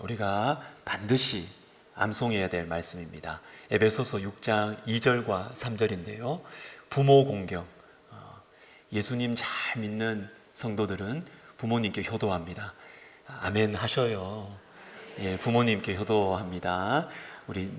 우리가 반드시 암송해야 될 말씀입니다. 에베소서 6장 2절과 3절인데요. 부모 공경. 예수님 잘 믿는 성도들은 부모님께 효도합니다. 아멘 하셔요. 예, 부모님께 효도합니다. 우리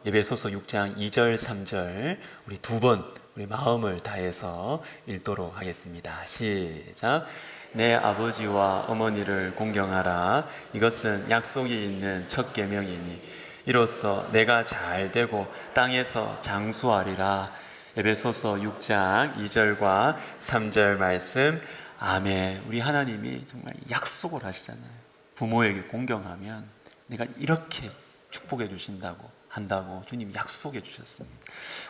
에베소서 6장 2절 3절 우리 두 번 우리 마음을 다해서 읽도록 하겠습니다. 시작. 내 아버지와 어머니를 공경하라. 이것은 약속이 있는 첫 계명이니 이로써 내가 잘 되고 땅에서 장수하리라. 에베소서 6장 2절과 3절 말씀. 아멘. 우리 하나님이 정말 약속을 하시잖아요. 부모에게 공경하면 내가 이렇게 축복해 주신다고 한다고 주님 약속해 주셨습니다.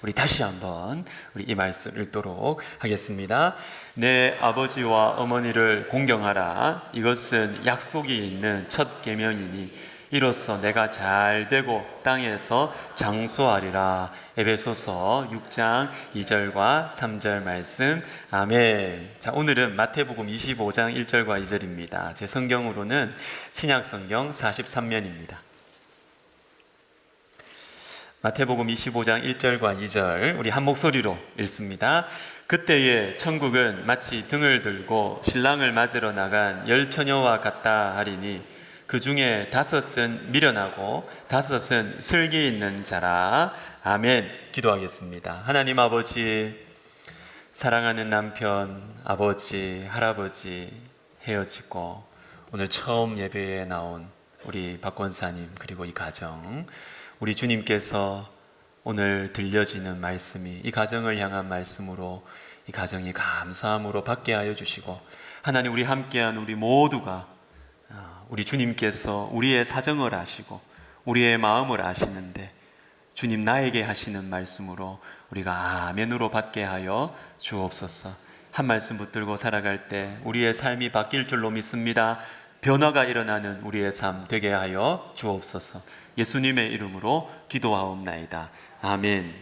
우리 다시 한번 우리 이 말씀 읽도록 하겠습니다. 내 아버지와 어머니를 공경하라. 이것은 약속이 있는 첫 계명이니 이로써 내가 잘 되고 땅에서 장수하리라. 에베소서 6장 2절과 3절 말씀. 아멘. 자, 오늘은 마태복음 25장 1절과 2절입니다. 제 성경으로는 신약성경 43면입니다. 마태복음 25장 1절과 2절 우리 한 목소리로 읽습니다. 그때에 천국은 마치 등을 들고 신랑을 맞으러 나간 열 처녀와 같다 하리니 그 중에 5은 미련하고 5은 슬기 있는 자라. 아멘. 기도하겠습니다. 하나님 아버지, 사랑하는 남편, 아버지, 할아버지 헤어지고 오늘 처음 예배에 나온 우리 박 권사님 그리고 이 가정, 우리 주님께서 오늘 들려지는 말씀이 이 가정을 향한 말씀으로 이 가정이 감사함으로 받게 하여 주시고, 하나님 우리 함께한 우리 모두가 우리 주님께서 우리의 사정을 아시고 우리의 마음을 아시는데 주님 나에게 하시는 말씀으로 우리가 아멘으로 받게 하여 주옵소서. 한 말씀 붙들고 살아갈 때 우리의 삶이 바뀔 줄로 믿습니다. 변화가 일어나는 우리의 삶 되게 하여 주옵소서. 예수님의 이름으로 기도하옵나이다. 아멘.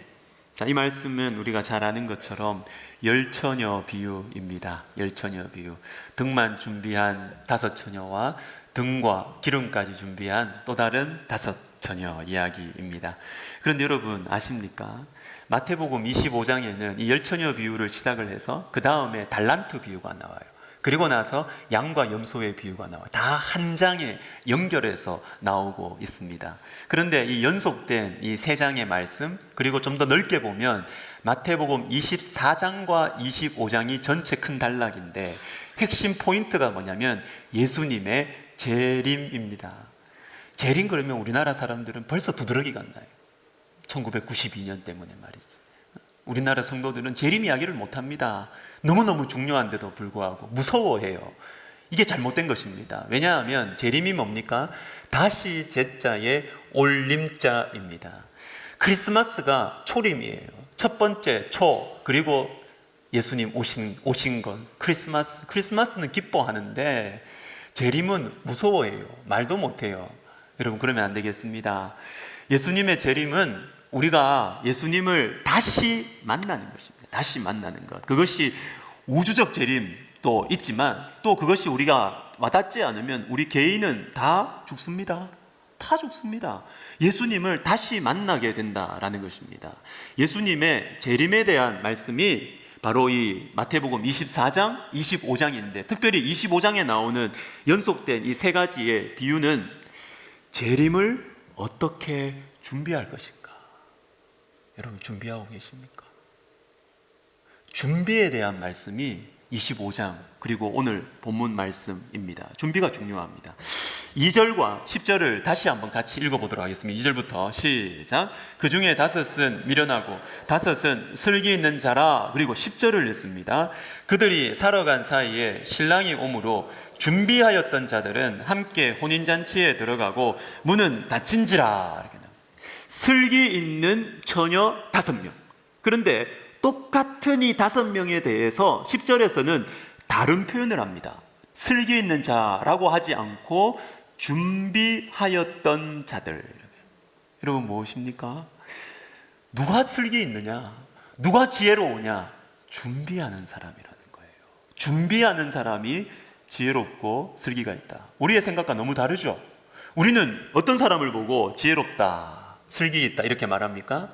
자, 이 말씀은 우리가 잘 아는 것처럼 열처녀 비유입니다. 열처녀 비유. 등만 준비한 5처녀와 등과 기름까지 준비한 또 다른 5처녀 이야기입니다. 그런데 여러분 아십니까? 마태복음 25장에는 이 열처녀 비유를 시작을 해서 그 다음에 달란트 비유가 나와요. 그리고 나서 양과 염소의 비유가 나와요. 다 한 장에 연결해서 나오고 있습니다. 그런데 이 연속된 이 3장의 말씀, 그리고 좀 더 넓게 보면 마태복음 24장과 25장이 전체 큰 단락인데 핵심 포인트가 뭐냐면 예수님의 재림입니다. 재림 그러면 우리나라 사람들은 벌써 두드러기가 안 나요. 1992년 때문에 말이죠. 우리나라 성도들은 재림 이야기를 못합니다. 너무너무 중요한데도 불구하고 무서워해요. 이게 잘못된 것입니다. 왜냐하면 재림이 뭡니까? 다시 제자의 올림자입니다. 크리스마스가 초림이에요. 첫 번째 초, 그리고 예수님 오신 것. 크리스마스는 기뻐하는데 재림은 무서워해요. 말도 못해요. 여러분 그러면 안 되겠습니다. 예수님의 재림은 우리가 예수님을 다시 만나는 것입니다. 다시 만나는 것. 그것이 우주적 재림도 있지만 또 그것이 우리가 와닿지 않으면 우리 개인은 다 죽습니다. 다 죽습니다. 예수님을 다시 만나게 된다라는 것입니다. 예수님의 재림에 대한 말씀이 바로 이 마태복음 24장, 25장인데 특별히 25장에 나오는 연속된 이 3가지의 비유는 재림을 어떻게 준비할 것인가? 여러분 준비하고 계십니까? 준비에 대한 말씀이 25장 그리고 오늘 본문 말씀입니다. 준비가 중요합니다. 2절과 10절을 다시 한번 같이 읽어보도록 하겠습니다. 2절부터 시작. 그 중에 5은 미련하고 5은 슬기 있는 자라. 그리고 10절을 읽습니다. 그들이 살아간 사이에 신랑이 오므로 준비하였던 자들은 함께 혼인잔치에 들어가고 문은 닫힌지라. 슬기 있는 처녀 5명. 그런데 똑같은 이 5명에 대해서 10절에서는 다른 표현을 합니다. 슬기 있는 자라고 하지 않고 준비하였던 자들. 여러분 무엇입니까? 누가 슬기 있느냐? 누가 지혜로우냐? 준비하는 사람이라는 거예요. 준비하는 사람이 지혜롭고 슬기가 있다. 우리의 생각과 너무 다르죠? 우리는 어떤 사람을 보고 지혜롭다, 슬기 있다 이렇게 말합니까?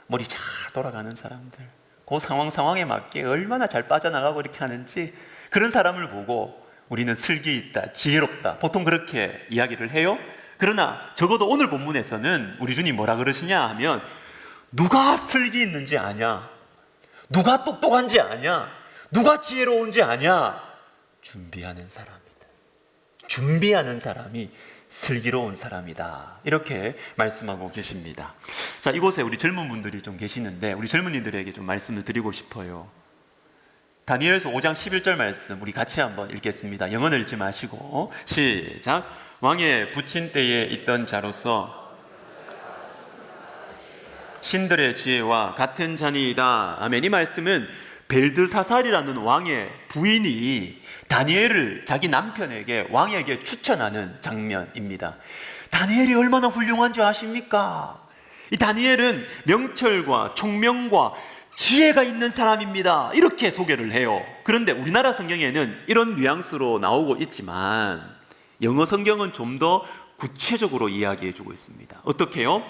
머리 잘 돌아가는 사람들, 그 상황에 맞게 얼마나 잘 빠져나가고 이렇게 하는지, 그런 사람을 보고 우리는 슬기 있다, 지혜롭다, 보통 그렇게 이야기를 해요. 그러나 적어도 오늘 본문에서는 우리 주님 뭐라 그러시냐 하면, 누가 슬기 있는지 아냐, 누가 똑똑한지 아냐, 누가 지혜로운지 아냐, 준비하는 사람이다. 준비하는 사람이 슬기로운 사람이다. 이렇게 말씀하고 계십니다. 자, 이곳에 우리 젊은 분들이 좀 계시는데, 우리 젊은이들에게 좀 말씀을 드리고 싶어요. 다니엘서 5장 11절 말씀 우리 같이 한번 읽겠습니다. 영어는 읽지 마시고 시작. 왕의 부친 때에 있던 자로서 신들의 지혜와 같은 자니이다. 아멘. 이 말씀은 벨드사살이라는 왕의 부인이 다니엘을 자기 남편에게, 왕에게 추천하는 장면입니다. 다니엘이 얼마나 훌륭한 줄 아십니까? 이 다니엘은 명철과 총명과 지혜가 있는 사람입니다. 이렇게 소개를 해요. 그런데 우리나라 성경에는 이런 뉘앙스로 나오고 있지만 영어 성경은 좀 더 구체적으로 이야기해 주고 있습니다. 어떻게요?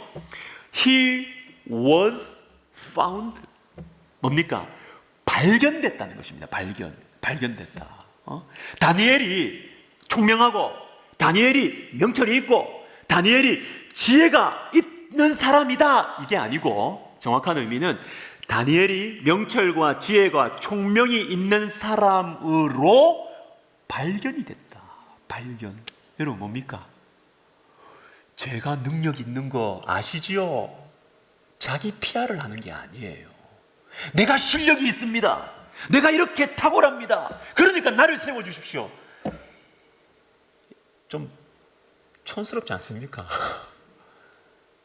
He was found. 뭡니까? 발견됐다는 것입니다. 발견됐다. 다니엘이 총명하고, 다니엘이 명철이 있고, 다니엘이 지혜가 있는 사람이다, 이게 아니고, 정확한 의미는 다니엘이 명철과 지혜가 총명이 있는 사람으로 발견이 됐다. 발견. 여러분 뭡니까? 제가 능력 있는 거 아시지요? 자기 PR을 하는 게 아니에요. 내가 실력이 있습니다. 내가 이렇게 탁월합니다. 그러니까 나를 세워주십시오. 좀 촌스럽지 않습니까?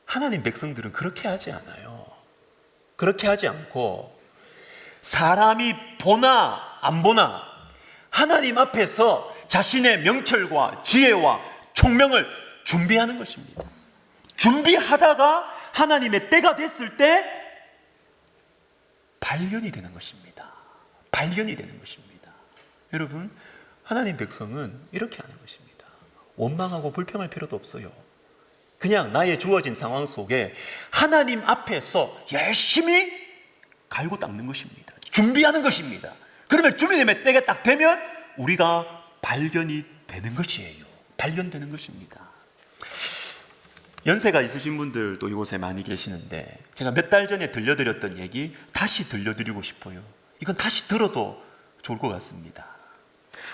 하나님 백성들은 그렇게 하지 않아요. 그렇게 하지 않고 사람이 보나 안 보나 하나님 앞에서 자신의 명철과 지혜와 총명을 준비하는 것입니다. 준비하다가 하나님의 때가 됐을 때 발견이 되는 것입니다. 발견이 되는 것입니다. 여러분, 하나님 백성은 이렇게 하는 것입니다. 원망하고 불평할 필요도 없어요. 그냥 나의 주어진 상황 속에 하나님 앞에서 열심히 갈고 닦는 것입니다. 준비하는 것입니다. 그러면 주님의 때가 딱 되면 우리가 발견이 되는 것이에요. 발견되는 것입니다. 연세가 있으신 분들도 이곳에 많이 계시는데, 제가 몇 달 전에 들려드렸던 얘기 다시 들려드리고 싶어요. 이건 다시 들어도 좋을 것 같습니다.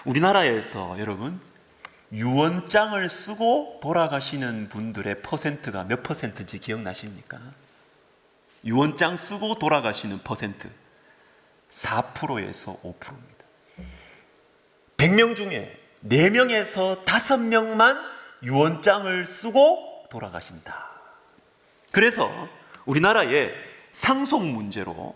우리나라에서 여러분, 유언장을 쓰고 돌아가시는 분들의 퍼센트가 몇 퍼센트인지 기억나십니까? 유언장 쓰고 돌아가시는 퍼센트 4%에서 5%입니다. 100명 중에 4명에서 5명만 유언장을 쓰고 돌아가신다. 그래서 우리나라에 상속 문제로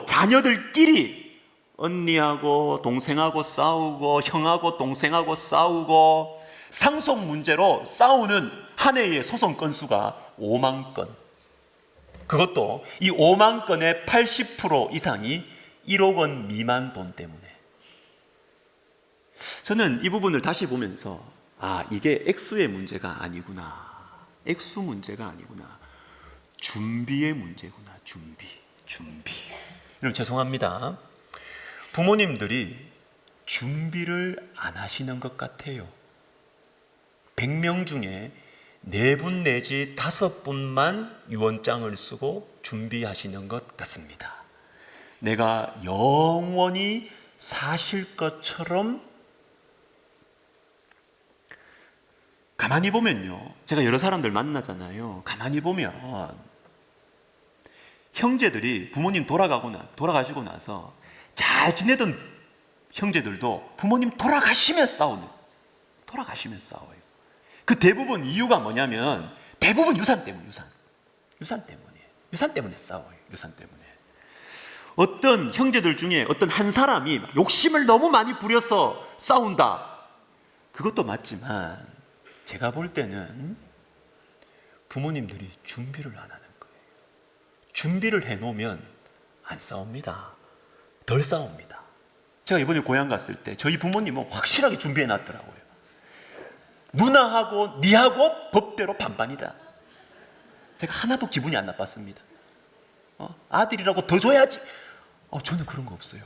자녀들끼리 언니하고 동생하고 싸우고 형하고 동생하고 싸우고 상속 문제로 싸우는 한 해의 소송 건수가 5만 건. 그것도 이 5만 건의 80% 이상이 1억 원 미만 돈 때문에. 저는 이 부분을 다시 보면서 이게 액수의 문제가 아니구나. 액수 문제가 아니구나. 준비의 문제구나. 준비. 여러분 죄송합니다. 부모님들이 준비를 안 하시는 것 같아요. 100명 중에 4분 내지 5분만 유언장을 쓰고 준비하시는 것 같습니다. 내가 영원히 사실 것처럼. 가만히 보면요, 제가 여러 사람들 만나잖아요. 가만히 보면 형제들이 부모님 돌아가시고 나서 잘 지내던 형제들도 부모님 돌아가시면 싸워요. 그 대부분 이유가 뭐냐면, 대부분 유산 때문에 싸워요. 유산 때문에. 어떤 형제들 중에 어떤 한 사람이 욕심을 너무 많이 부려서 싸운다. 그것도 맞지만 제가 볼 때는 부모님들이 준비를 안 하는 거예요. 준비를 해놓으면 안 싸웁니다. 덜 싸웁니다. 제가 이번에 고향 갔을 때 저희 부모님은 확실하게 준비해 놨더라고요. 누나하고 니하고 법대로 반반이다. 제가 하나도 기분이 안 나빴습니다. 아들이라고 더 줘야지. 저는 그런 거 없어요.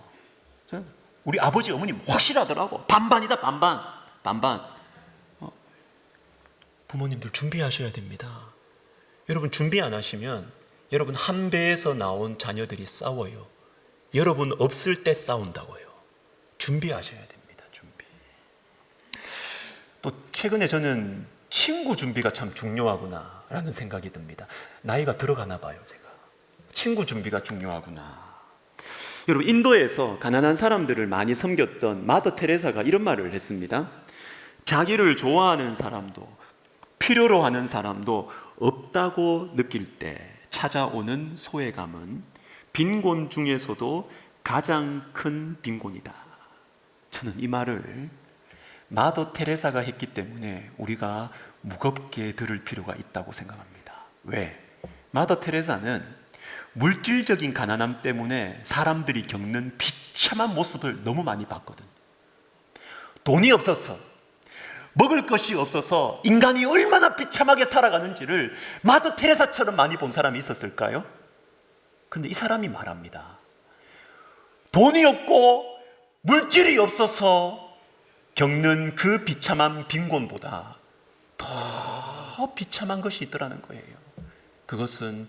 저는 우리 아버지 어머님 확실하더라고. 반반이다, 반반. 반반. 부모님들 준비하셔야 됩니다. 여러분 준비 안 하시면 여러분 한 배에서 나온 자녀들이 싸워요. 여러분 없을 때 싸운다고요. 준비하셔야 됩니다. 준비. 또 최근에 저는 친구 준비가 참 중요하구나 라는 생각이 듭니다. 나이가 들어가나 봐요. 제가 친구 준비가 중요하구나. 여러분 인도에서 가난한 사람들을 많이 섬겼던 마더 테레사가 이런 말을 했습니다. 자기를 좋아하는 사람도 필요로 하는 사람도 없다고 느낄 때 찾아오는 소외감은 빈곤 중에서도 가장 큰 빈곤이다. 저는 이 말을 마더 테레사가 했기 때문에 우리가 무겁게 들을 필요가 있다고 생각합니다. 왜? 마더 테레사는 물질적인 가난함 때문에 사람들이 겪는 비참한 모습을 너무 많이 봤거든. 돈이 없어서, 먹을 것이 없어서 인간이 얼마나 비참하게 살아가는지를 마더 테레사처럼 많이 본 사람이 있었을까요? 근데 이 사람이 말합니다. 돈이 없고 물질이 없어서 겪는 그 비참한 빈곤보다 더 비참한 것이 있더라는 거예요. 그것은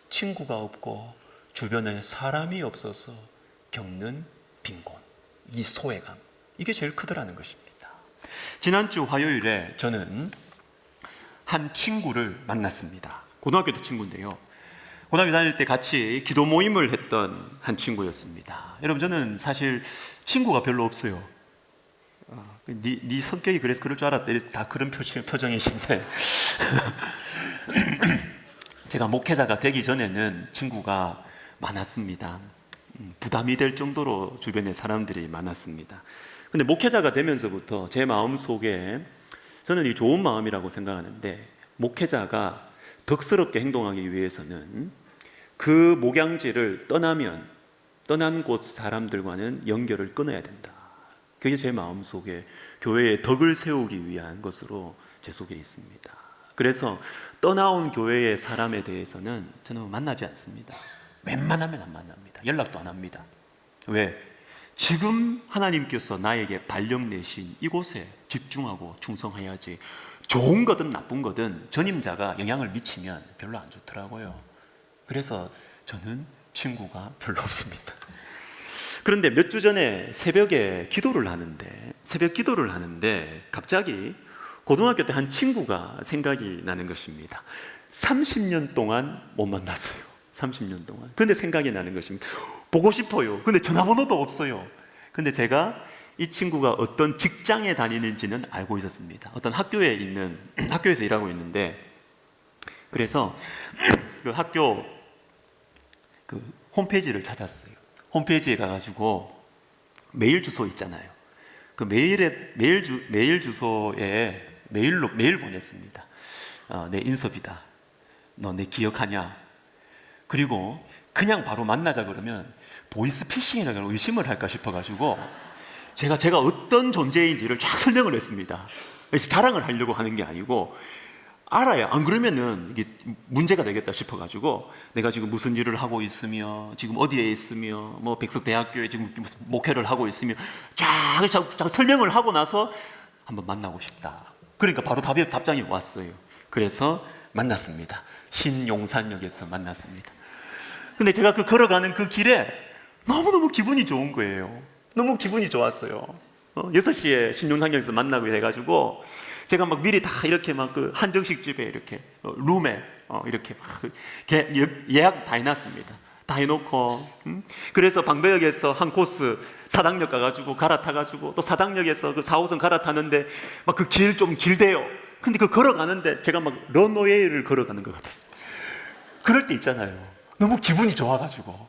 친구가 없고 주변에 사람이 없어서 겪는 빈곤, 이 소외감, 이게 제일 크더라는 것입니다. 지난주 화요일에 저는 한 친구를 만났습니다. 고등학교 때 친구인데요. 고등학교 다닐 때 같이 기도 모임을 했던 한 친구였습니다. 여러분 저는 사실 친구가 별로 없어요. 네 성격이 그래서 그럴 줄 알았다. 다 그런 표정이신데 제가 목회자가 되기 전에는 친구가 많았습니다. 부담이 될 정도로 주변에 사람들이 많았습니다. 근데 목회자가 되면서부터 제 마음속에 저는 이 좋은 마음이라고 생각하는데 목회자가 덕스럽게 행동하기 위해서는 그 목양지를 떠난 곳 사람들과는 연결을 끊어야 된다. 그게 제 마음속에 교회의 덕을 세우기 위한 것으로 제 속에 있습니다. 그래서 떠나온 교회의 사람에 대해서는 저는 만나지 않습니다. 웬만하면 안 만납니다. 연락도 안 합니다. 왜? 지금 하나님께서 나에게 발령 내신 이곳에 집중하고 충성해야지. 좋은 거든 나쁜 거든 전임자가 영향을 미치면 별로 안 좋더라고요. 그래서 저는 친구가 별로 없습니다. 그런데 몇 주 전에 새벽에 새벽 기도를 하는데 갑자기 고등학교 때 한 친구가 생각이 나는 것입니다. 30년 동안 못 만났어요. 30년 동안. 근데 생각이 나는 것입니다. 보고 싶어요. 근데 전화번호도 없어요. 근데 제가 이 친구가 어떤 직장에 다니는지는 알고 있었습니다. 어떤 학교에서 일하고 있는데, 그래서 그 학교 그 홈페이지를 찾았어요. 홈페이지에 가가지고 메일 주소 있잖아요. 그 메일 주소에 메일 보냈습니다. 내 인섭이다. 너 내 기억하냐? 그리고 그냥 바로 만나자 그러면 보이스피싱이라고 의심을 할까 싶어가지고 제가 어떤 존재인지를 쫙 설명을 했습니다. 그래서 자랑을 하려고 하는 게 아니고 알아야, 안 그러면은 이게 문제가 되겠다 싶어가지고 내가 지금 무슨 일을 하고 있으며 지금 어디에 있으며 뭐 백석대학교에 지금 목회를 하고 있으며 쫙 설명을 하고 나서 한번 만나고 싶다. 그러니까 바로 답장이 왔어요. 그래서 만났습니다. 신용산역에서 만났습니다. 근데 제가 걸어가는 그 길에 너무너무 기분이 좋은 거예요. 너무 기분이 좋았어요. 6시에 신용산역에서 만나고 해가지고 제가 막 미리 다 이렇게 막 그 한정식 집에 이렇게 룸에 이렇게 막 예약 다 해놨습니다. 다 해놓고 그래서 방배역에서 한 코스 사당역 가가지고 갈아타가지고 또 사당역에서 그 4호선 갈아타는데 막 그 길 좀 길대요. 근데 그 걸어가는데 제가 막 런웨이를 걸어가는 것 같았습니다. 그럴 때 있잖아요. 너무 기분이 좋아가지고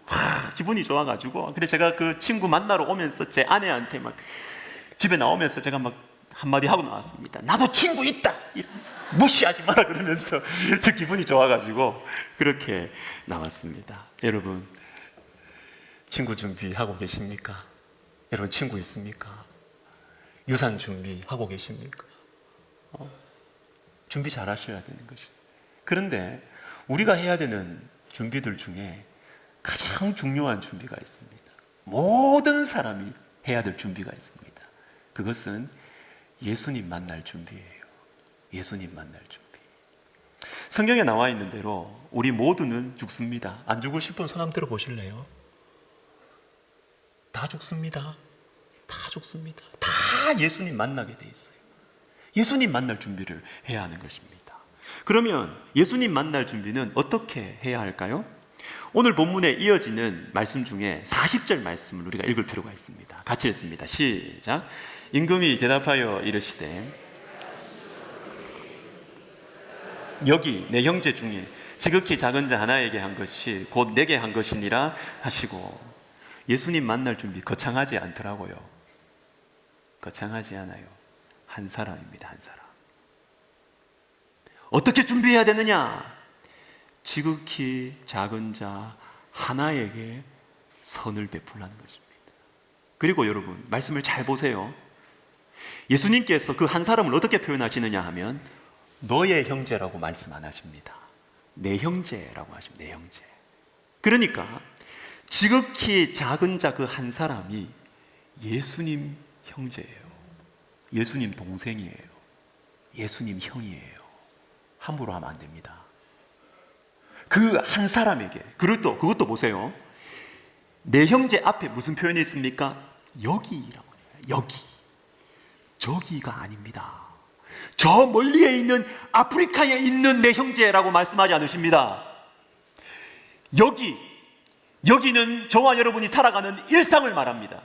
근데 제가 그 친구 만나러 오면서 제 아내한테 막 집에 나오면서 제가 막 한마디 하고 나왔습니다. 나도 친구 있다! 이러면서 무시하지 마라 그러면서 저 기분이 좋아가지고 그렇게 나왔습니다. 여러분, 친구 준비하고 계십니까? 여러분 친구 있습니까? 유산 준비하고 계십니까? 준비 잘 하셔야 되는 것이. 그런데 우리가 해야 되는 준비들 중에 가장 중요한 준비가 있습니다. 모든 사람이 해야 될 준비가 있습니다. 그것은 예수님 만날 준비예요. 예수님 만날 준비. 성경에 나와 있는 대로 우리 모두는 죽습니다. 안 죽을 싶은 손 한번 들어 보실래요? 다 죽습니다. 다 죽습니다. 다 예수님 만나게 돼 있어요. 예수님 만날 준비를 해야 하는 것입니다. 그러면 예수님 만날 준비는 어떻게 해야 할까요? 오늘 본문에 이어지는 말씀 중에 40절 말씀을 우리가 읽을 필요가 있습니다. 같이 읽습니다. 시작. 임금이 대답하여 이르시되 여기 내 형제 중에 지극히 작은 자 하나에게 한 것이 곧 내게 한 것이니라 하시고, 예수님 만날 준비 거창하지 않더라고요. 거창하지 않아요. 한 사람입니다. 한 사람. 어떻게 준비해야 되느냐? 지극히 작은 자 하나에게 선을 베풀라는 것입니다. 그리고 여러분, 말씀을 잘 보세요. 예수님께서 그 한 사람을 어떻게 표현하시느냐 하면 너의 형제라고 말씀 안 하십니다. 내 형제라고 하십니다. 내 형제. 그러니까 지극히 작은 자 그 한 사람이 예수님 형제예요. 예수님 동생이에요. 예수님 형이에요. 함부로 하면 안 됩니다. 그 한 사람에게, 그리고 그것도 보세요. 내 형제 앞에 무슨 표현이 있습니까? 여기라고 해요. 여기. 저기가 아닙니다. 저 멀리에 있는 아프리카에 있는 내 형제라고 말씀하지 않으십니다. 여기는 저와 여러분이 살아가는 일상을 말합니다.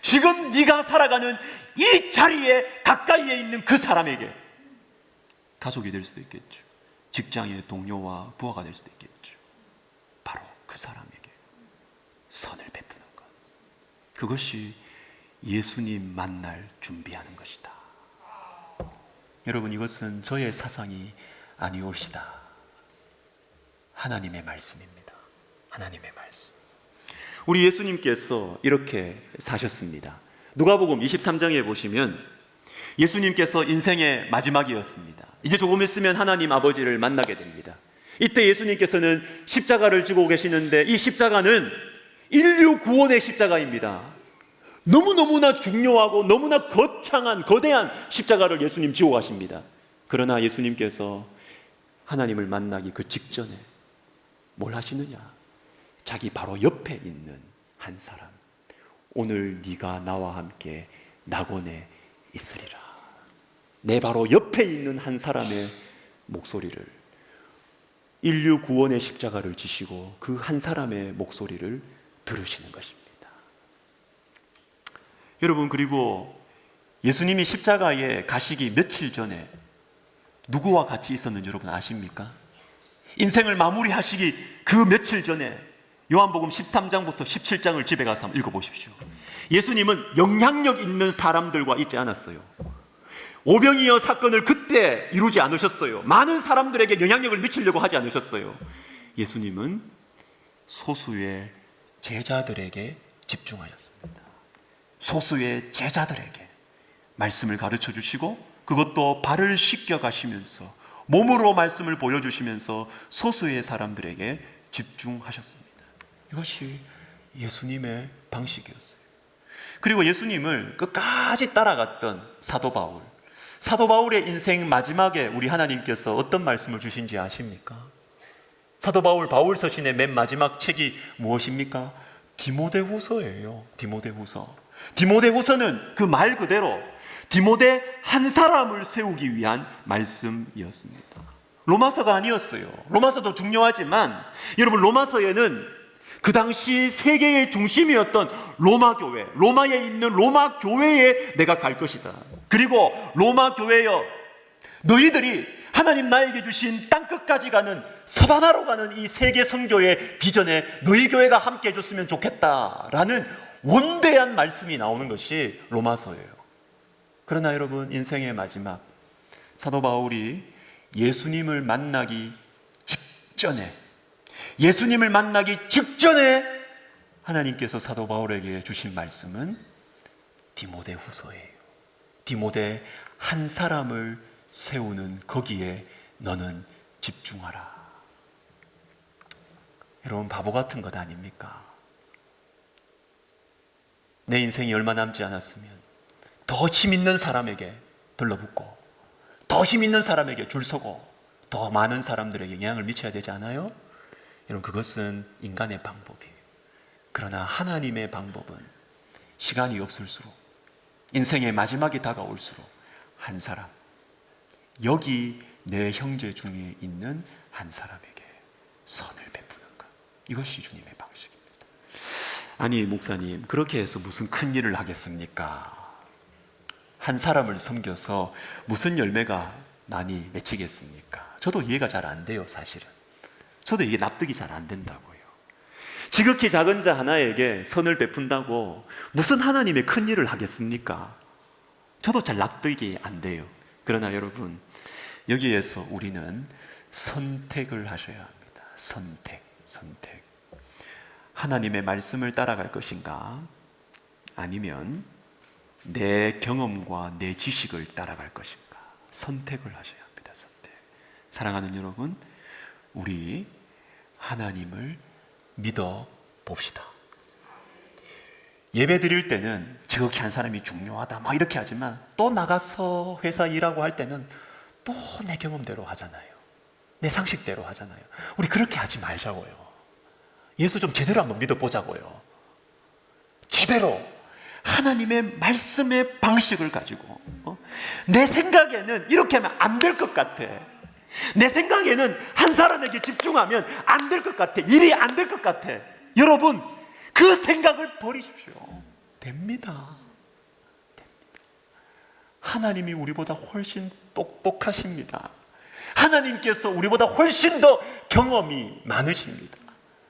지금 네가 살아가는 이 자리에 가까이에 있는 그 사람에게, 가족이 될 수도 있겠죠. 직장의 동료와 부하가 될 수도 있겠죠. 바로 그 사람에게 선을 베푸는 것. 그것이 예수님 만날 준비하는 것이다. 여러분, 이것은 저의 사상이 아니옵시다. 하나님의 말씀입니다. 하나님의 말씀. 우리 예수님께서 이렇게 사셨습니다. 누가복음 23장에 보시면 예수님께서 인생의 마지막이었습니다. 이제 조금 있으면 하나님 아버지를 만나게 됩니다. 이때 예수님께서는 십자가를 지고 계시는데, 이 십자가는 인류 구원의 십자가입니다. 너무너무나 중요하고 너무나 거창한 거대한 십자가를 예수님 지고 가십니다. 그러나 예수님께서 하나님을 만나기 그 직전에 뭘 하시느냐? 자기 바로 옆에 있는 한 사람, 오늘 네가 나와 함께 낙원에 있으리라. 내 바로 옆에 있는 한 사람의 목소리를, 인류 구원의 십자가를 지시고 그 한 사람의 목소리를 들으시는 것입니다. 여러분, 그리고 예수님이 십자가에 가시기 며칠 전에 누구와 같이 있었는지 여러분 아십니까? 인생을 마무리하시기 그 며칠 전에 요한복음 13장부터 17장을 집에 가서 한번 읽어보십시오. 예수님은 영향력 있는 사람들과 있지 않았어요. 오병이어 사건을 그때 이루지 않으셨어요. 많은 사람들에게 영향력을 미치려고 하지 않으셨어요. 예수님은 소수의 제자들에게 집중하셨습니다. 소수의 제자들에게 말씀을 가르쳐 주시고, 그것도 발을 씻겨 가시면서 몸으로 말씀을 보여주시면서 소수의 사람들에게 집중하셨습니다. 이것이 예수님의 방식이었어요. 그리고 예수님을 끝까지 따라갔던 사도 바울, 사도 바울의 인생 마지막에 우리 하나님께서 어떤 말씀을 주신지 아십니까? 사도 바울 서신의 맨 마지막 책이 무엇입니까? 디모데후서예요. 디모데후서는 그 말 그대로 디모데 한 사람을 세우기 위한 말씀이었습니다. 로마서가 아니었어요. 로마서도 중요하지만 여러분, 로마서에는 그 당시 세계의 중심이었던 로마 교회, 로마에 있는 로마 교회에 내가 갈 것이다. 그리고 로마 교회여, 너희들이 하나님 나에게 주신 땅끝까지 가는, 서바나로 가는 이 세계 선교의 비전에 너희 교회가 함께 해줬으면 좋겠다라는 원대한 말씀이 나오는 것이 로마서예요. 그러나 여러분, 인생의 마지막, 사도 바울이 예수님을 만나기 직전에 하나님께서 사도 바울에게 주신 말씀은 디모데후서예요. 디모데 한 사람을 세우는 거기에 너는 집중하라. 여러분, 바보 같은 것 아닙니까? 내 인생이 얼마 남지 않았으면 더 힘 있는 사람에게 들러붙고 더 힘 있는 사람에게 줄 서고 더 많은 사람들에게 영향을 미쳐야 되지 않아요? 여러분, 그것은 인간의 방법이에요. 그러나 하나님의 방법은 시간이 없을수록, 인생의 마지막이 다가올수록 한 사람, 여기 내 형제 중에 있는 한 사람에게 선을 베푸는 것, 이것이 주님의 방식입니다. 아니 목사님, 그렇게 해서 무슨 큰 일을 하겠습니까? 한 사람을 섬겨서 무슨 열매가 많이 맺히겠습니까? 저도 이해가 잘 안 돼요. 사실은 저도 이게 납득이 잘 안 된다고요. 지극히 작은 자 하나에게 선을 베푼다고 무슨 하나님의 큰 일을 하겠습니까? 저도 잘 납득이 안 돼요. 그러나 여러분, 여기에서 우리는 선택을 하셔야 합니다. 선택. 하나님의 말씀을 따라갈 것인가? 아니면 내 경험과 내 지식을 따라갈 것인가? 선택을 하셔야 합니다. 선택. 사랑하는 여러분, 우리 하나님을 믿어 봅시다. 예배 드릴 때는 지극히 한 사람이 중요하다 막 이렇게 하지만, 또 나가서 회사 일하고 할 때는 또 내 경험대로 하잖아요. 내 상식대로 하잖아요. 우리 그렇게 하지 말자고요. 예수 좀 제대로 한번 믿어보자고요. 제대로 하나님의 말씀의 방식을 가지고, 내 생각에는 이렇게 하면 안 될 것 같아. 내 생각에는 한 사람에게 집중하면 안 될 것 같아. 일이 안 될 것 같아. 여러분, 그 생각을 버리십시오. 됩니다. 하나님이 우리보다 훨씬 똑똑하십니다. 하나님께서 우리보다 훨씬 더 경험이 많으십니다.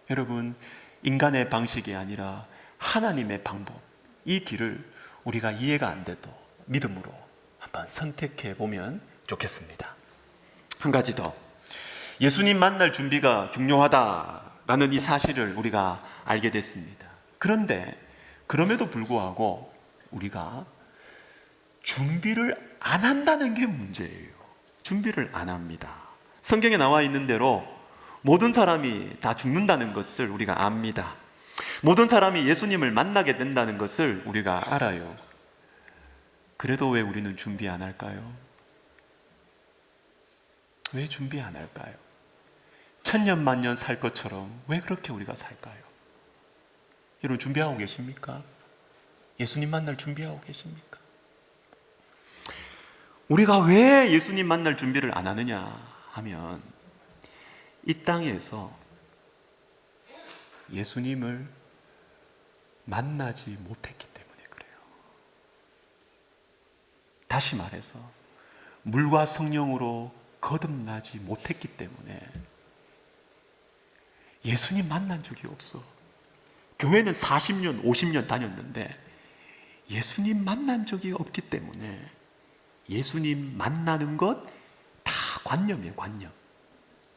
여러분, 인간의 방식이 아니라 하나님의 방법, 이 길을 우리가 이해가 안 돼도 믿음으로 한번 선택해 보면 좋겠습니다. 한 가지 더, 예수님 만날 준비가 중요하다라는 이 사실을 우리가 알게 됐습니다. 그런데 그럼에도 불구하고 우리가 준비를 안 한다는 게 문제예요. 준비를 안 합니다. 성경에 나와 있는 대로 모든 사람이 다 죽는다는 것을 우리가 압니다. 모든 사람이 예수님을 만나게 된다는 것을 우리가 알아요. 그래도 왜 우리는 준비 안 할까요? 왜 준비 안 할까요? 천년만년 살 것처럼 왜 그렇게 우리가 살까요? 여러분, 준비하고 계십니까? 예수님 만날 준비하고 계십니까? 우리가 왜 예수님 만날 준비를 안 하느냐 하면, 이 땅에서 예수님을 만나지 못했기 때문에 그래요. 다시 말해서 물과 성령으로 거듭나지 못했기 때문에 예수님 만난 적이 없어. 교회는 40년, 50년 다녔는데 예수님 만난 적이 없기 때문에 예수님 만나는 것 다 관념이에요.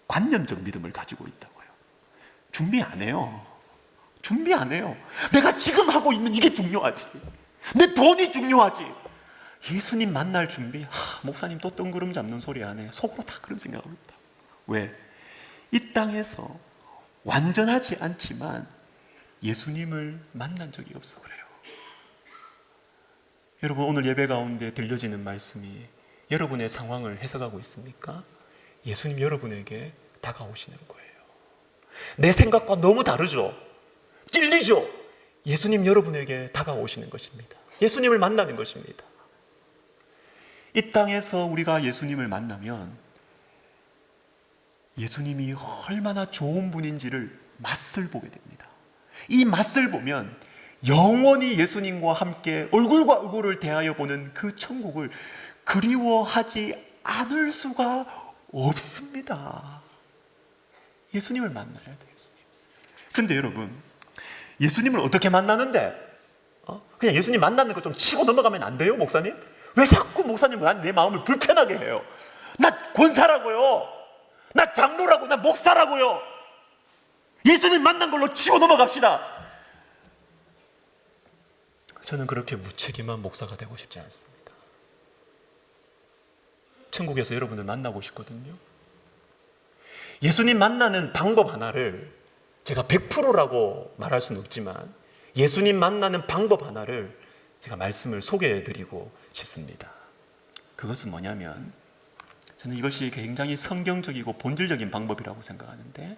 관념적 믿음을 가지고 있다고요. 준비 안 해요. 준비 안 해요. 내가 지금 하고 있는 이게 중요하지. 내 돈이 중요하지. 예수님 만날 준비, 목사님 또 뜬구름 잡는 소리 안 해. 속으로 다 그런 생각을 합니다. 왜? 이 땅에서 완전하지 않지만 예수님을 만난 적이 없어 그래요. 여러분, 오늘 예배 가운데 들려지는 말씀이 여러분의 상황을 해석하고 있습니까? 예수님 여러분에게 다가오시는 거예요. 내 생각과 너무 다르죠? 찔리죠? 예수님 여러분에게 다가오시는 것입니다. 예수님을 만나는 것입니다. 이 땅에서 우리가 예수님을 만나면 예수님이 얼마나 좋은 분인지를 맛을 보게 됩니다. 이 맛을 보면 영원히 예수님과 함께 얼굴과 얼굴을 대하여 보는 그 천국을 그리워하지 않을 수가 없습니다. 예수님을 만나야 돼요. 근데 여러분, 예수님을 어떻게 만나는데? 그냥 예수님 만나는 거 좀 치고 넘어가면 안 돼요, 목사님? 왜 자꾸 목사님은 내 마음을 불편하게 해요? 나 권사라고요. 나 장로라고, 나 목사라고요. 예수님 만난 걸로 치고 넘어갑시다. 저는 그렇게 무책임한 목사가 되고 싶지 않습니다. 천국에서 여러분을 만나고 싶거든요. 예수님 만나는 방법 하나를 제가 100%라고 말할 수는 없지만 예수님 만나는 방법 하나를 제가 말씀을 소개해 드리고 싶습니다. 그것은 뭐냐면 저는 이것이 굉장히 성경적이고 본질적인 방법이라고 생각하는데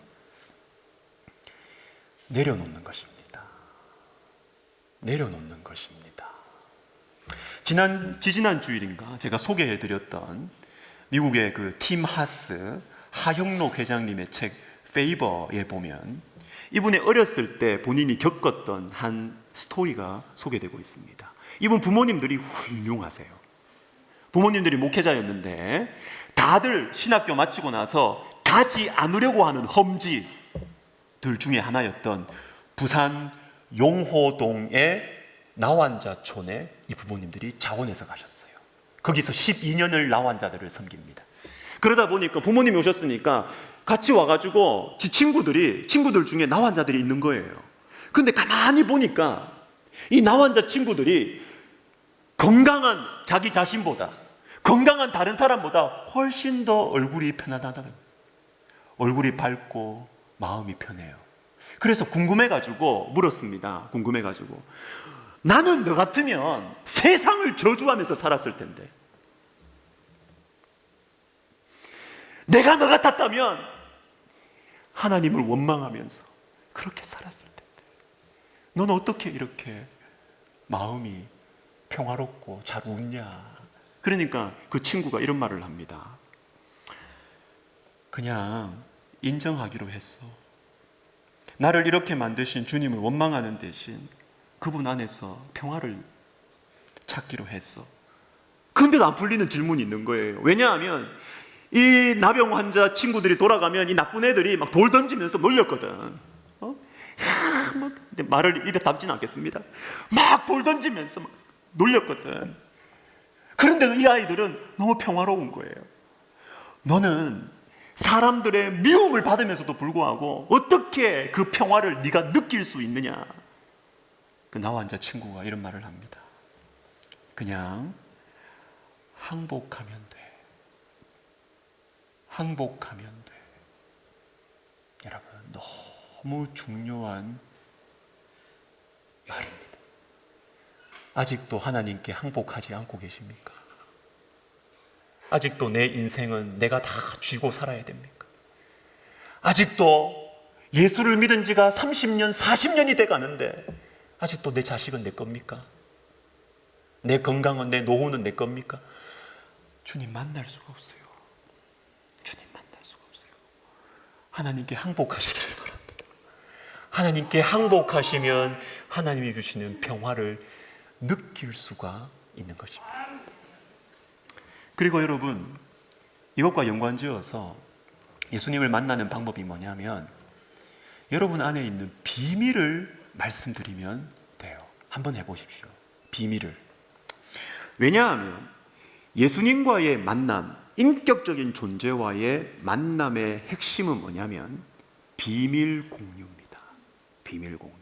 내려놓는 것입니다. 내려놓는 것입니다. 지지난 주일인가 제가 소개해 드렸던 미국의 그 팀 하스 하형록 회장님의 책 페이버에 보면 이분의 어렸을 때 본인이 겪었던 한 스토리가 소개되고 있습니다. 이분 부모님들이 훌륭하세요. 부모님들이 목회자였는데 다들 신학교 마치고 나서 가지 않으려고 하는 험지들 중에 하나였던 부산 용호동의 나환자촌에 이 부모님들이 자원해서 가셨어요. 거기서 12년을 나환자들을 섬깁니다. 그러다 보니까 부모님이 오셨으니까 같이 와가지고 친구들 중에 나환자들이 있는 거예요. 근데 가만히 보니까 이 나환자 친구들이 건강한 자기 자신보다, 건강한 다른 사람보다 훨씬 더 얼굴이 편안하다. 얼굴이 밝고 마음이 편해요. 그래서 궁금해가지고 물었습니다. 궁금해가지고 나는 너 같으면 세상을 저주하면서 살았을 텐데, 내가 너 같았다면 하나님을 원망하면서 그렇게 살았을 텐데 너는 어떻게 이렇게 마음이 평화롭고 잘 웃냐? 그러니까 그 친구가 이런 말을 합니다. 그냥 인정하기로 했어. 나를 이렇게 만드신 주님을 원망하는 대신 그분 안에서 평화를 찾기로 했어. 근데도 안 풀리는 질문이 있는 거예요. 왜냐하면 이 나병 환자 친구들이 돌아가면 이 나쁜 애들이 막 돌 던지면서 놀렸거든. 말을 입에 담지는 않겠습니다. 막 돌 던지면서 막 놀렸거든. 그런데 이 아이들은 너무 평화로운 거예요. 너는 사람들의 미움을 받으면서도 불구하고 어떻게 그 평화를 네가 느낄 수 있느냐? 그 나환자 친구가 이런 말을 합니다. 그냥 항복하면 돼. 항복하면 돼. 여러분, 너무 중요한 말입니다. 아직도 하나님께 항복하지 않고 계십니까? 아직도 내 인생은 내가 다 쥐고 살아야 됩니까? 아직도 예수를 믿은 지가 30년, 40년이 돼 가는데 아직도 내 자식은 내 겁니까? 내 건강은, 내 노후는 내 겁니까? 주님 만날 수가 없어요. 주님 만날 수가 없어요. 하나님께 항복하시기를 바랍니다. 하나님께 항복하시면 하나님이 주시는 평화를 느낄 수가 있는 것입니다. 그리고 여러분, 이것과 연관지어서 예수님을 만나는 방법이 뭐냐면 여러분 안에 있는 비밀을 말씀드리면 돼요. 한번 해보십시오. 비밀을. 왜냐하면 예수님과의 만남, 인격적인 존재와의 만남의 핵심은 뭐냐면 비밀 공유입니다. 비밀 공유.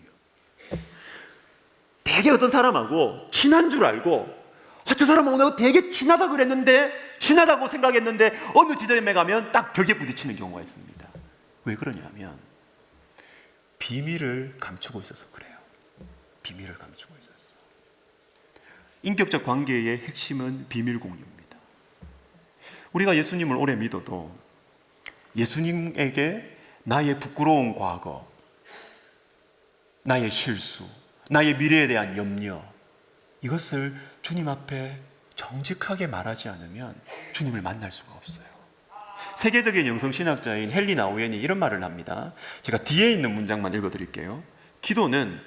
되게 어떤 사람하고 친한 줄 알고 저 사람하고 내가 되게 친하다 그랬는데, 친하다고 생각했는데 어느 지점에 가면 딱 벽에 부딪히는 경우가 있습니다. 왜 그러냐면 비밀을 감추고 있어서 그래요. 비밀을 감추고 있었어. 인격적 관계의 핵심은 비밀 공유입니다. 우리가 예수님을 오래 믿어도 예수님에게 나의 부끄러운 과거, 나의 실수, 나의 미래에 대한 염려, 이것을 주님 앞에 정직하게 말하지 않으면 주님을 만날 수가 없어요. 세계적인 영성신학자인 헨리 나우엔이 이런 말을 합니다. 제가 뒤에 있는 문장만 읽어드릴게요. 기도는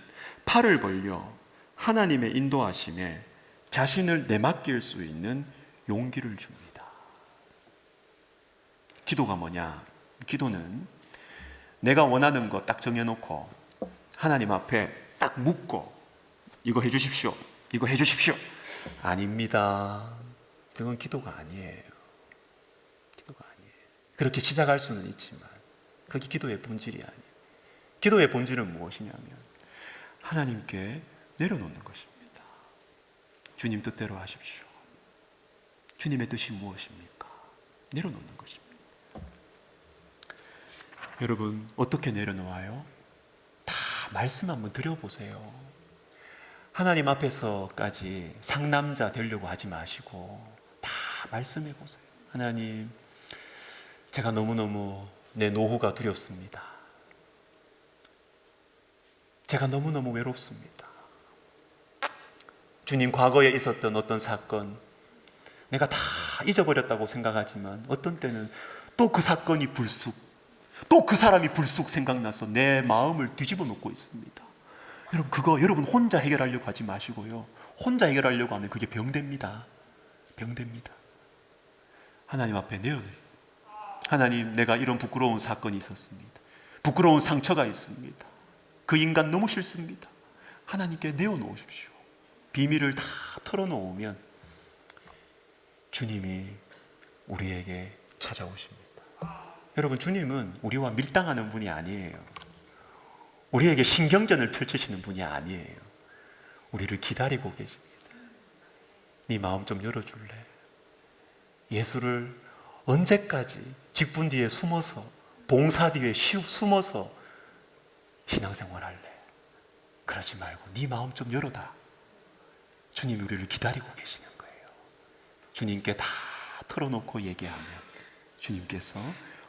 팔을 벌려 하나님의 인도하심에 자신을 내맡길 수 있는 용기를 줍니다. 기도가 뭐냐? 기도는 내가 원하는 거 딱 정해놓고 하나님 앞에 딱 묻고 이거 해주십시오. 이거 해주십시오. 아닙니다. 그건 기도가 아니에요. 기도가 아니에요. 그렇게 시작할 수는 있지만 그게 기도의 본질이 아니에요. 기도의 본질은 무엇이냐면 하나님께 내려놓는 것입니다. 주님 뜻대로 하십시오. 주님의 뜻이 무엇입니까? 내려놓는 것입니다. 여러분, 어떻게 내려놓아요? 다 말씀 한번 드려보세요. 하나님 앞에서까지 상남자 되려고 하지 마시고 다 말씀해 보세요. 하나님, 제가 너무너무 내 노후가 두렵습니다. 제가 너무너무 외롭습니다. 주님, 과거에 있었던 어떤 사건 내가 다 잊어버렸다고 생각하지만 어떤 때는 또 그 사건이 불쑥, 또 그 사람이 불쑥 생각나서 내 마음을 뒤집어 놓고 있습니다. 여러분, 그거 여러분 혼자 해결하려고 하지 마시고요. 혼자 해결하려고 하면 그게 병됩니다. 병됩니다. 하나님 앞에 내어놓어요. 하나님, 내가 이런 부끄러운 사건이 있었습니다. 부끄러운 상처가 있습니다. 그 인간 너무 싫습니다. 하나님께 내어놓으십시오. 비밀을 다 털어놓으면 주님이 우리에게 찾아오십니다. 여러분, 주님은 우리와 밀당하는 분이 아니에요. 우리에게 신경전을 펼치시는 분이 아니에요. 우리를 기다리고 계십니다. 네 마음 좀 열어줄래? 예수를 언제까지 직분 뒤에 숨어서, 봉사 뒤에 숨어서 신앙생활 할래? 그러지 말고 네 마음 좀 열어다. 주님이 우리를 기다리고 계시는 거예요. 주님께 다 털어놓고 얘기하면 주님께서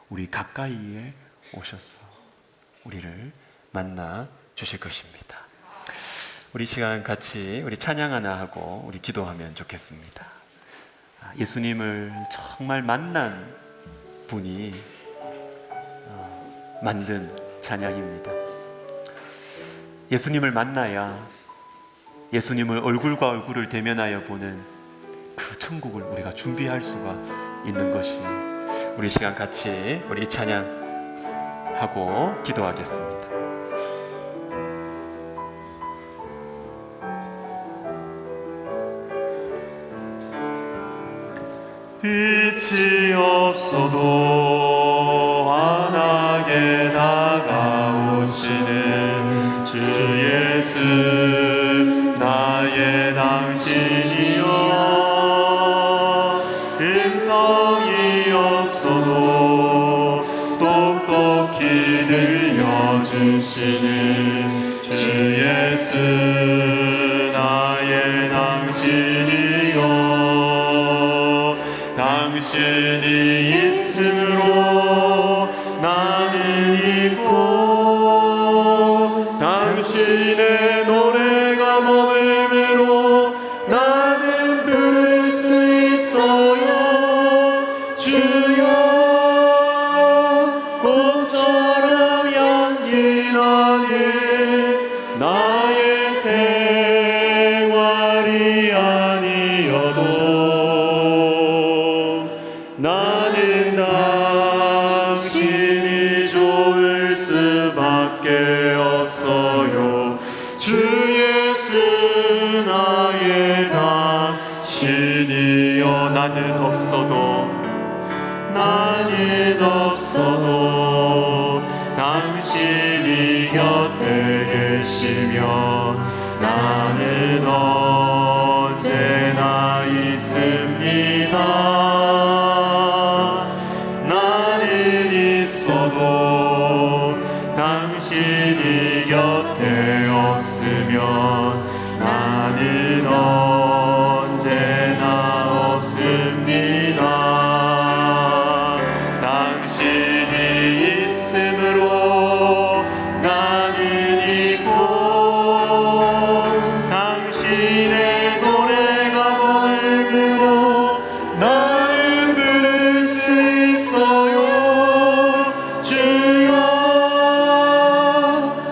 우리 가까이에 오셔서 우리를 만나 주실 것입니다. 우리 시간 같이 우리 찬양 하나 하고 우리 기도하면 좋겠습니다. 예수님을 정말 만난 분이 만든 찬양입니다. 예수님을 만나야 예수님을 얼굴과 얼굴을 대면하여 보는 그 천국을 우리가 준비할 수가 있는 것이, 우리 시간 같이 우리 이 찬양하고 기도하겠습니다. 빛이 없어도 환하게 다가오시는 주 예수, 나의 당신이여. 음성이 없어도 똑똑히 들려주시는 주 예수, 나의 당신이여. 당신이 있음으로 나는 있고, 당신의 노래가 머물므로 나는 부를 수 있어요. 주여, 꽃처럼 향기 나는 나의 생활이 아니어도 나는 당신이 좋을 수밖에 없어요. 주 예수, 나의 당신이여. 나는 없어도 당신이 곁에 계시면 나는 언제나 있습니다. 나는 있어도 당신이 곁에 없으면 나는 언제나 없습니다. 당신이 있음으로 나는 있고, 당신의 노래가 머물므로 나를 부를 수 있어요. 주여,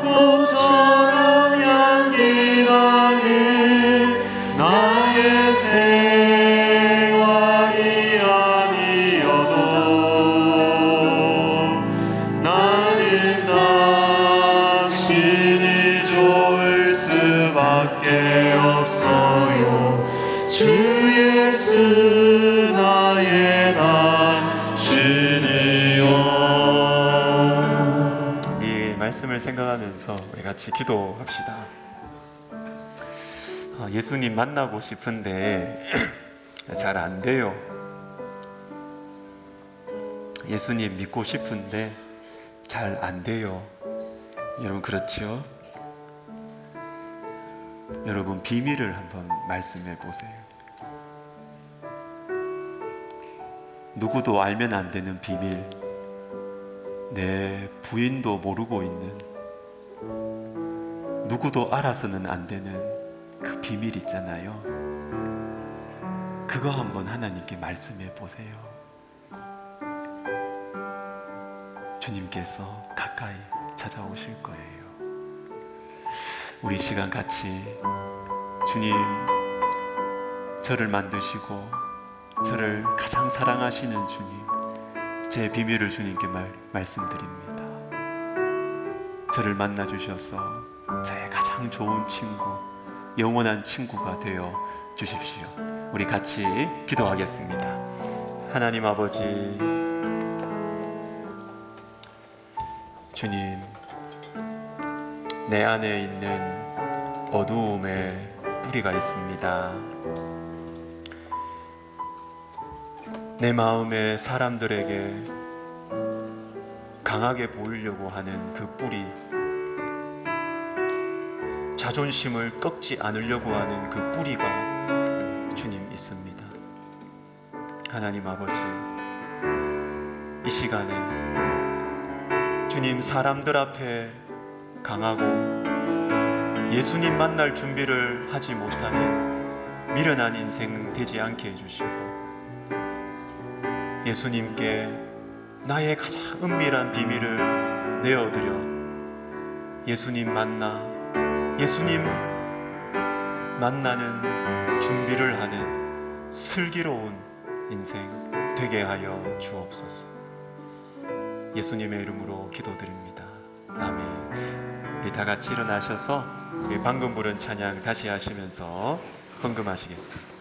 꽃처럼 향기 나는 나의 생활이 아니어도 나는 당신이 좋을 수밖에 없어요. 주 예수, 나의 당신이요. 이 말씀을 생각하면서 우리 같이 기도합시다. 예수님 만나고 싶은데 잘 안 돼요. 예수님 믿고 싶은데 잘 안 돼요. 여러분 그렇죠? 여러분 비밀을 한번 말씀해 보세요. 누구도 알면 안 되는 비밀, 내 부인도 모르고 있는, 누구도 알아서는 안 되는 그 비밀 있잖아요. 그거 한번 하나님께 말씀해 보세요. 주님께서 가까이 찾아오실 거예요. 우리 시간 같이 주님, 저를 만드시고 저를 가장 사랑하시는 주님, 제 비밀을 주님께 말씀드립니다. 저를 만나주셔서 저의 가장 좋은 친구, 영원한 친구가 되어 주십시오. 우리 같이 기도하겠습니다. 하나님 아버지, 주님, 내 안에 있는 어두움의 뿌리가 있습니다. 내 마음에 사람들에게 강하게 보이려고 하는 그 뿌리, 자존심을 꺾지 않으려고 하는 그 뿌리가 주님 있습니다. 하나님 아버지, 이 시간에 주님, 사람들 앞에 강하고 예수님 만날 준비를 하지 못하는 미련한 인생 되지 않게 해주시고, 예수님께 나의 가장 은밀한 비밀을 내어드려 예수님 예수님 만나는 준비를 하는 슬기로운 인생 되게 하여 주옵소서. 예수님의 이름으로 기도드립니다. 아멘. 우리 다 같이 일어나셔서 우리 방금 부른 찬양 다시 하시면서 헌금하시겠습니다.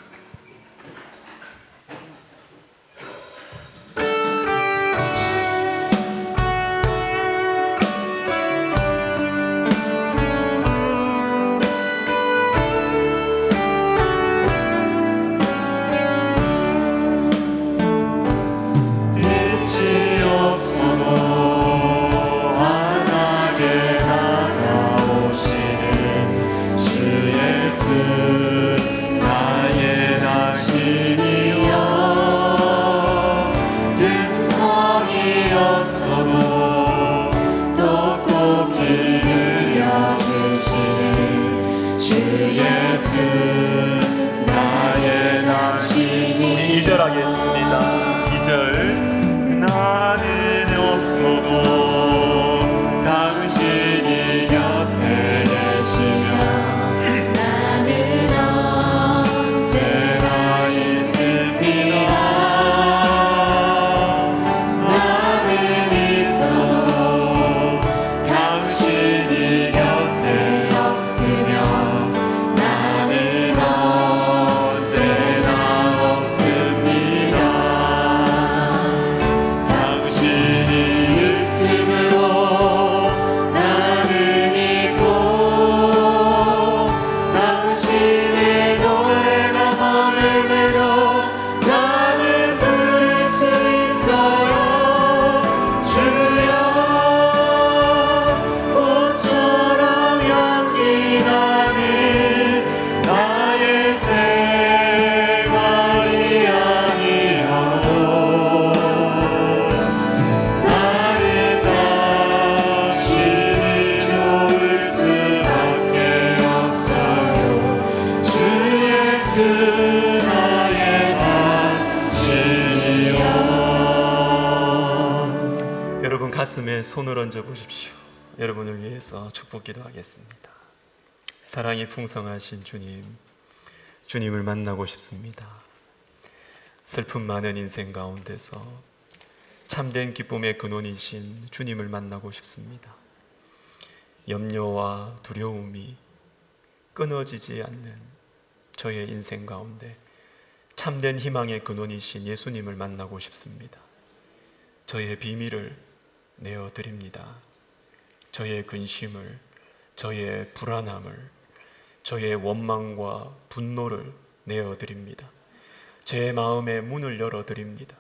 우리 2절 하겠습니다. 2절. 나는 없어도 당신이 곁에 계시면 나는 언제나 있습니다. 나는 있어도 당신이 곁에 없으면 나는 언제나 없습니다. 당신이 있음으로 나는 있고, 당신의 노래가 머금으로 나는 부를 수 있어요. 주여, 꽃처럼 향기 나는 나의 생활이 아니어도 나는 당신이 좋을 수밖에 없어요. 주 예수 나의 당신이요. 여러분 가슴에 손을 얹어 보십시오. 여러분을 위해서 축복 기도하겠습니다. 사랑이 풍성하신 주님, 주님을 만나고 싶습니다. 슬픔 많은 인생 가운데서 참된 기쁨의 근원이신 주님을 만나고 싶습니다. 염려와 두려움이 끊어지지 않는 저의 인생 가운데 참된 희망의 근원이신 예수님을 만나고 싶습니다. 저의 비밀을 내어드립니다. 저의 근심을, 저의 불안함을, 저의 원망과 분노를 내어드립니다. 제 마음의 문을 열어드립니다.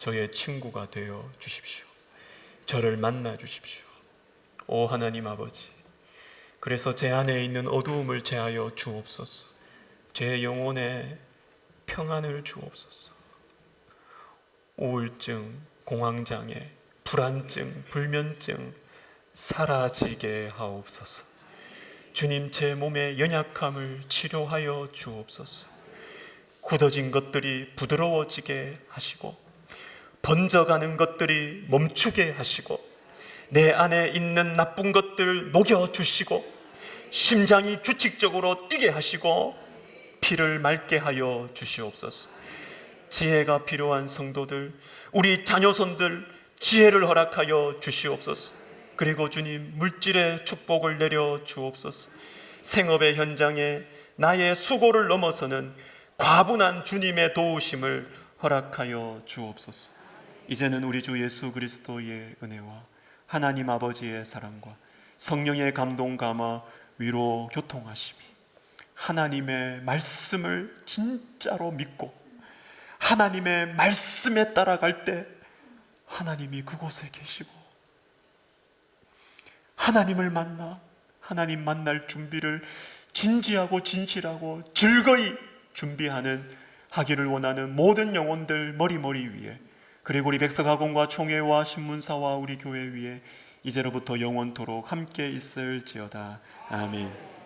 저의 친구가 되어 주십시오. 저를 만나 주십시오. 오 하나님 아버지, 그래서 제 안에 있는 어두움을 제하여 주옵소서. 제 영혼에 평안을 주옵소서. 우울증, 공황장애, 불안증, 불면증 사라지게 하옵소서. 주님, 제 몸의 연약함을 치료하여 주옵소서. 굳어진 것들이 부드러워지게 하시고 번져가는 것들이 멈추게 하시고 내 안에 있는 나쁜 것들 녹여주시고 심장이 규칙적으로 뛰게 하시고 피를 맑게 하여 주시옵소서. 지혜가 필요한 성도들, 우리 자녀손들 지혜를 허락하여 주시옵소서. 그리고 주님, 물질의 축복을 내려 주옵소서. 생업의 현장에 나의 수고를 넘어서는 과분한 주님의 도우심을 허락하여 주옵소서. 이제는 우리 주 예수 그리스도의 은혜와 하나님 아버지의 사랑과 성령의 감동 감화 위로 교통하심이 하나님의 말씀을 진짜로 믿고 하나님의 말씀에 따라갈 때 하나님이 그곳에 계시고 하나님을 만나 하나님 만날 준비를 진지하고 진실하고 즐거이 준비하는 하기를 원하는 모든 영혼들 머리 위에, 그리고 우리 백석학원과 총회와 신문사와 우리 교회 위에 이제로부터 영원토록 함께 있을지어다. 아멘.